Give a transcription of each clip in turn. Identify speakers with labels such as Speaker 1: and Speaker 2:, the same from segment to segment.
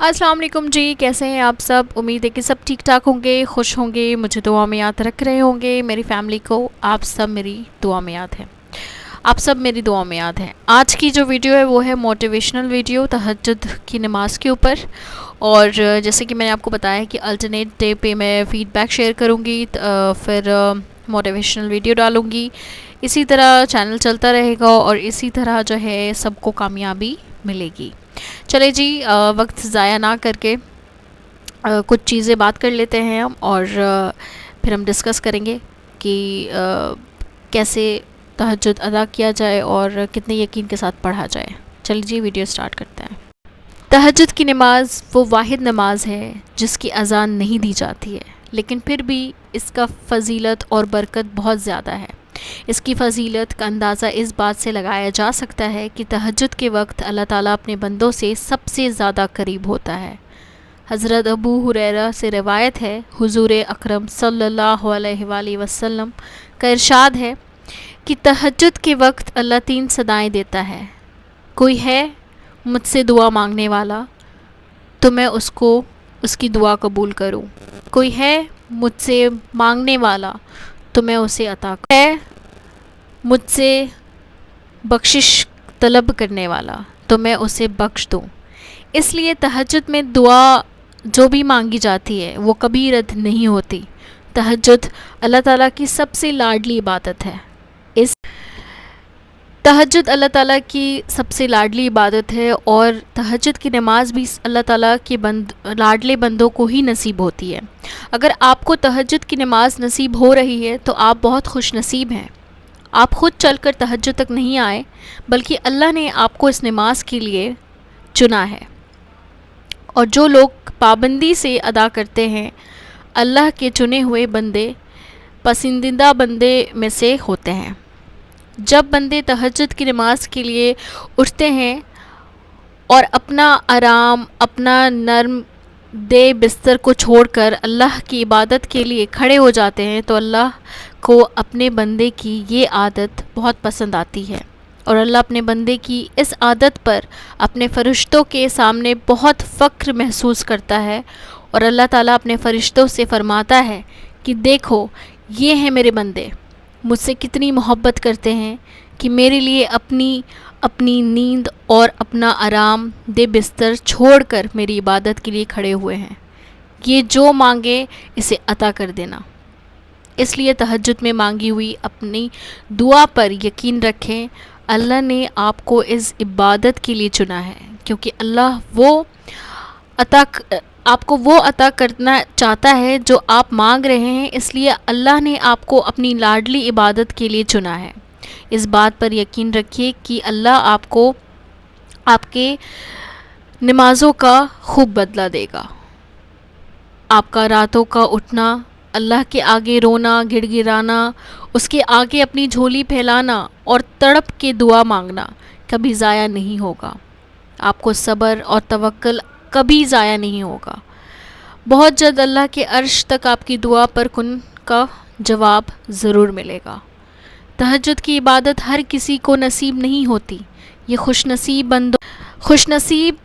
Speaker 1: अस्सलाम वालेकुम जी, कैसे हैं आप सब। उम्मीद है कि सब ठीक ठाक होंगे, खुश होंगे, मुझे दुआ में याद रख रहे होंगे। मेरी फैमिली को आप सब मेरी दुआ में याद है, आप सब मेरी दुआ में याद हैं। आज की जो वीडियो है वो है मोटिवेशनल वीडियो तहज्जुद की नमाज़ के ऊपर। और जैसे कि मैंने आपको बताया कि अल्टरनेट डे पे मैं फ़ीडबैक शेयर करूँगी, फिर मोटिवेशनल वीडियो डालूँगी। इसी तरह चैनल चलता रहेगा और इसी तरह जो है सबको कामयाबी मिलेगी। चले जी, वक्त ज़ाया ना करके कुछ चीज़ें बात कर लेते हैं हम, और फिर हम डिस्कस करेंगे कि कैसे तहज्जुद अदा किया जाए और कितने यकीन के साथ पढ़ा जाए। चलिए जी, वीडियो स्टार्ट करते हैं। तहज्जुद की नमाज़ वो वाहिद नमाज है जिसकी अज़ान नहीं दी जाती है, लेकिन फिर भी इसका फ़जीलत और बरकत बहुत ज़्यादा है। इसकी फ़जीलत का अंदाज़ा इस बात से लगाया जा सकता है कि तहज्जुद के वक्त अल्लाह ताला अपने बंदों से सबसे ज़्यादा करीब होता है। हज़रत अबू हुरैरा से रिवायत है, हुज़ूर अकरम सल्लल्लाहु अलैहि वसल्लम का इरशाद है कि तहज्जुद के वक्त अल्लाह 3 सदाएं देता है। कोई है मुझसे दुआ मांगने वाला तो मैं उसको उसकी दुआ कबूल करूं। कोई है मुझसे मांगने वाला तो मैं उसे अता करूं। है मुझसे बख्शिश तलब करने वाला तो मैं उसे बख्श दूं। इसलिए तहज्जुद में दुआ जो भी मांगी जाती है वो कभी रद्द नहीं होती। तहज्जुद अल्लाह ताला की सबसे लाडली इबादत है। इस तहज्जुद अल्लाह ताला की सबसे लाडली इबादत है और तहज्जुद की नमाज़ भी अल्लाह ताला के लाडले बंदों को ही नसीब होती है। अगर आपको तहज्जुद की नमाज़ नसीब हो रही है तो आप बहुत खुश नसीब हैं। आप ख़ुद चलकर तहज्जुद तक नहीं आए, बल्कि अल्लाह ने आपको इस नमाज के लिए चुना है। और जो लोग पाबंदी से अदा करते हैं, अल्लाह के चुने हुए बंदे पसंदीदा बंदे में से होते हैं। जब बंदे तहज्जुद की नमाज के लिए उठते हैं और अपना आराम, अपना नर्म दे बिस्तर को छोड़कर अल्लाह की इबादत के लिए खड़े हो जाते हैं, तो अल्लाह को अपने बंदे की ये आदत बहुत पसंद आती है। और अल्लाह अपने बंदे की इस आदत पर अपने फ़रिश्तों के सामने बहुत फ़ख्र महसूस करता है। और अल्लाह ताला अपने फ़रिश्तों से फ़रमाता है कि देखो, ये हैं मेरे बंदे, मुझसे कितनी मोहब्बत करते हैं कि मेरे लिए अपनी नींद और अपना आराम दे बिस्तर छोड़कर मेरी इबादत के लिए खड़े हुए हैं। ये जो मांगे इसे अता कर देना। इसलिए तहज्जुद में मांगी हुई अपनी दुआ पर यकीन रखें। अल्लाह ने आपको इस इबादत के लिए चुना है, क्योंकि अल्लाह आपको वो अता करना चाहता है जो आप मांग रहे हैं। इसलिए अल्लाह ने आपको अपनी लाडली इबादत के लिए चुना है। इस बात पर यकीन रखिए कि अल्लाह आपको आपके नमाज़ों का खूब बदला देगा। आपका रातों का उठना, अल्लाह के आगे रोना, गिड़गिड़ाना, उसके आगे अपनी झोली फैलाना और तड़प के दुआ मांगना कभी ज़ाया नहीं होगा। आपको सब्र और तवक्कुल कभी ज़ाया नहीं होगा। बहुत जल्द अल्लाह के अर्श तक आपकी दुआ पर का जवाब ज़रूर मिलेगा। तहज्जुद की इबादत हर किसी को नसीब नहीं होती। ये खुशनसीब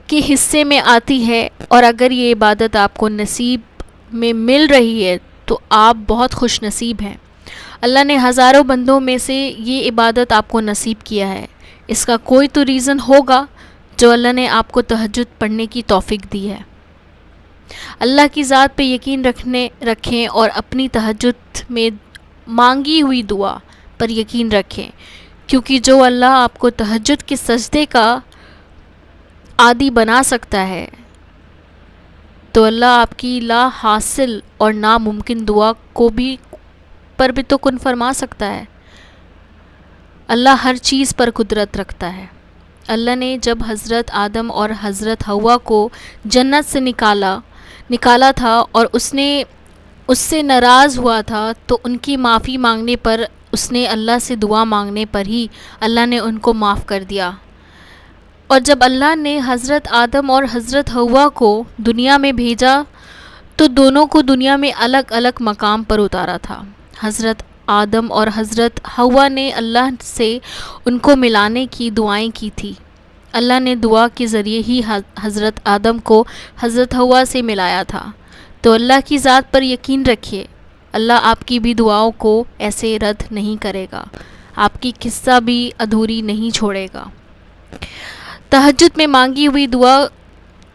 Speaker 1: के हिस्से में आती है। और अगर ये इबादत आपको नसीब में मिल रही है तो आप बहुत खुश नसीब हैं। अल्लाह ने हज़ारों बंदों में से ये इबादत आपको नसीब किया है। इसका कोई तो रीज़न होगा जो अल्लाह ने आपको तहज्जुद पढ़ने की तौफीक दी है। अल्लाह की ज़ात पे यकीन रखें और अपनी तहज्जुद में मांगी हुई दुआ पर यकीन रखें, क्योंकि जो अल्लाह आपको तहज्जुद के सजदे का आदी बना सकता है, तो अल्लाह आपकी ला हासिल और नामुमकिन दुआ को पर भी तो कुन फरमा सकता है। अल्लाह हर चीज़ पर कुदरत रखता है। अल्लाह ने जब हज़रत आदम और हज़रत हव्वा को जन्नत से निकाला था और उससे नाराज़ हुआ था, तो उनकी माफ़ी मांगने पर, उसने अल्लाह से दुआ मांगने पर ही अल्लाह ने उनको माफ़ कर दिया। और जब अल्लाह ने हज़रत आदम और हज़रत हव्वा को दुनिया में भेजा तो दोनों को दुनिया में अलग अलग मकाम पर उतारा था। हज़रत आदम और हज़रत हव्वा ने अल्लाह से उनको मिलाने की दुआएं की थी, اللہ نے دعا کے ذریعے ہی حضرت آدم کو حضرت حوا سے ملایا تھا. تو اللہ کی ذات پر یقین رکھیے، اللہ آپ کی بھی دعاؤں کو ایسے رد نہیں کرے گا، آپ کی قصہ بھی ادھوری نہیں چھوڑے گا. تہجد میں مانگی ہوئی دعا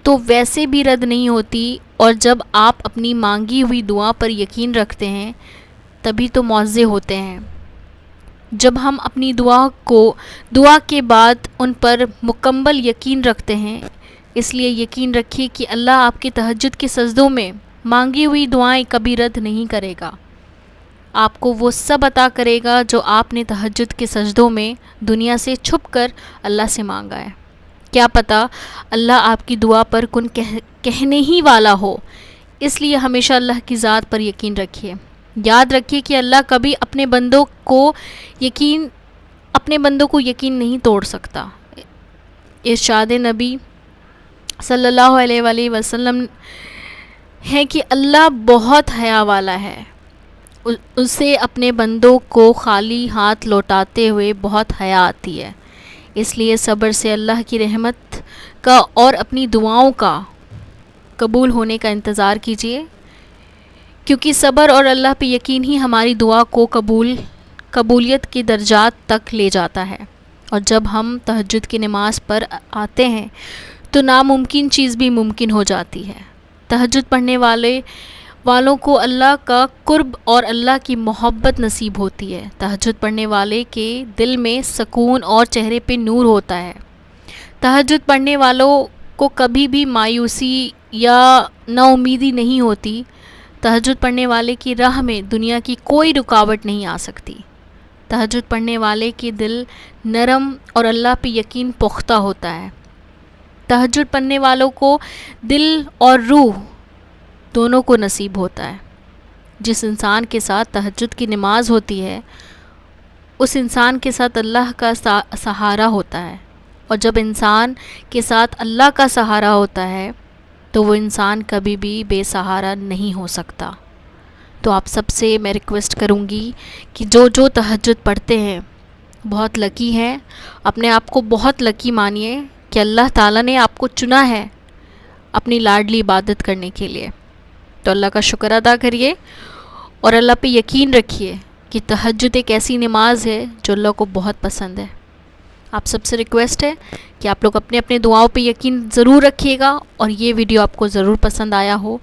Speaker 1: تو ویسے بھی رد نہیں ہوتی، اور جب آپ اپنی مانگی ہوئی دعا پر یقین رکھتے ہیں تبھی تو معجزے ہوتے ہیں. جب ہم اپنی دعا کے بعد ان پر مکمل یقین رکھتے ہیں، اس لیے یقین رکھیے کہ اللہ آپ کے تہجد کے سجدوں میں مانگی ہوئی دعائیں کبھی رد نہیں کرے گا. آپ کو وہ سب عطا کرے گا جو آپ نے تہجد کے سجدوں میں دنیا سے چھپ کر اللہ سے مانگا ہے. کیا پتہ اللہ آپ کی دعا پر کن کہنے ہی والا ہو، اس لیے ہمیشہ اللہ کی ذات پر یقین رکھیے. یاد رکھیے کہ اللہ کبھی اپنے بندوں کو یقین نہیں توڑ سکتا. ارشاد نبی صلی اللہ علیہ وآلہ وسلم ہے کہ اللہ بہت حیا والا ہے، اسے اپنے بندوں کو خالی ہاتھ لوٹاتے ہوئے بہت حیا آتی ہے. اس لیے صبر سے اللہ کی رحمت کا اور اپنی دعاؤں کا قبول ہونے کا انتظار کیجیے، کیونکہ صبر اور اللہ پہ یقین ہی ہماری دعا کو قبولیت کے درجات تک لے جاتا ہے. اور جب ہم تہجد کی نماز پر آتے ہیں تو ناممکن چیز بھی ممکن ہو جاتی ہے. تہجد پڑھنے والوں کو اللہ کا قرب اور اللہ کی محبت نصیب ہوتی ہے. تہجد پڑھنے والے کے دل میں سکون اور چہرے پہ نور ہوتا ہے. تہجد پڑھنے والوں کو کبھی بھی مایوسی یا نا امیدی نہیں ہوتی. تہجد پڑھنے والے کی راہ میں دنیا کی کوئی رکاوٹ نہیں آ سکتی. تہجد پڑھنے والے کے دل نرم اور اللہ پہ یقین پختہ ہوتا ہے. تہجد پڑھنے والوں کو دل اور روح دونوں کو نصیب ہوتا ہے. جس انسان کے ساتھ تہجد کی نماز ہوتی ہے اس انسان کے ساتھ اللہ کا سہارا ہوتا ہے، اور جب انسان کے ساتھ اللہ کا سہارا ہوتا ہے تو وہ انسان کبھی بھی بے سہارا نہیں ہو سکتا. تو آپ سب سے میں ریکویسٹ کروں گی کہ جو تہجد پڑھتے ہیں بہت لکی ہیں. اپنے آپ کو بہت لکی مانیے کہ اللہ تعالیٰ نے آپ کو چنا ہے اپنی لاڈلی عبادت کرنے کے لیے. تو اللہ کا شکر ادا کریے اور اللہ پہ یقین رکھیے کہ تہجد ایک ایسی نماز ہے جو اللہ کو بہت پسند ہے. آپ سب سے ریکویسٹ ہے کہ آپ لوگ اپنے اپنے دعاؤں پہ یقین ضرور رکھیے گا، اور یہ ویڈیو آپ کو ضرور پسند آیا ہو.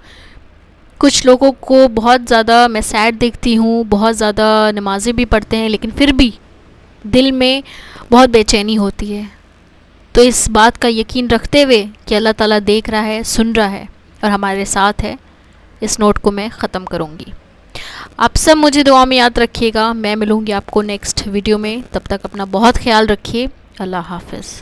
Speaker 1: کچھ لوگوں کو بہت زیادہ میں سیڈ دیکھتی ہوں، بہت زیادہ نمازیں بھی پڑھتے ہیں لیکن پھر بھی دل میں بہت بے چینی ہوتی ہے. تو اس بات کا یقین رکھتے ہوئے کہ اللہ تعالیٰ دیکھ رہا ہے، سن رہا ہے اور ہمارے ساتھ ہے، اس نوٹ کو میں ختم کروں گی. آپ سب مجھے دعا میں یاد رکھیے گا. میں ملوں گی آپ کو نیکسٹ ویڈیو میں. تب تک اپنا بہت خیال رکھیے. اللہ حافظ.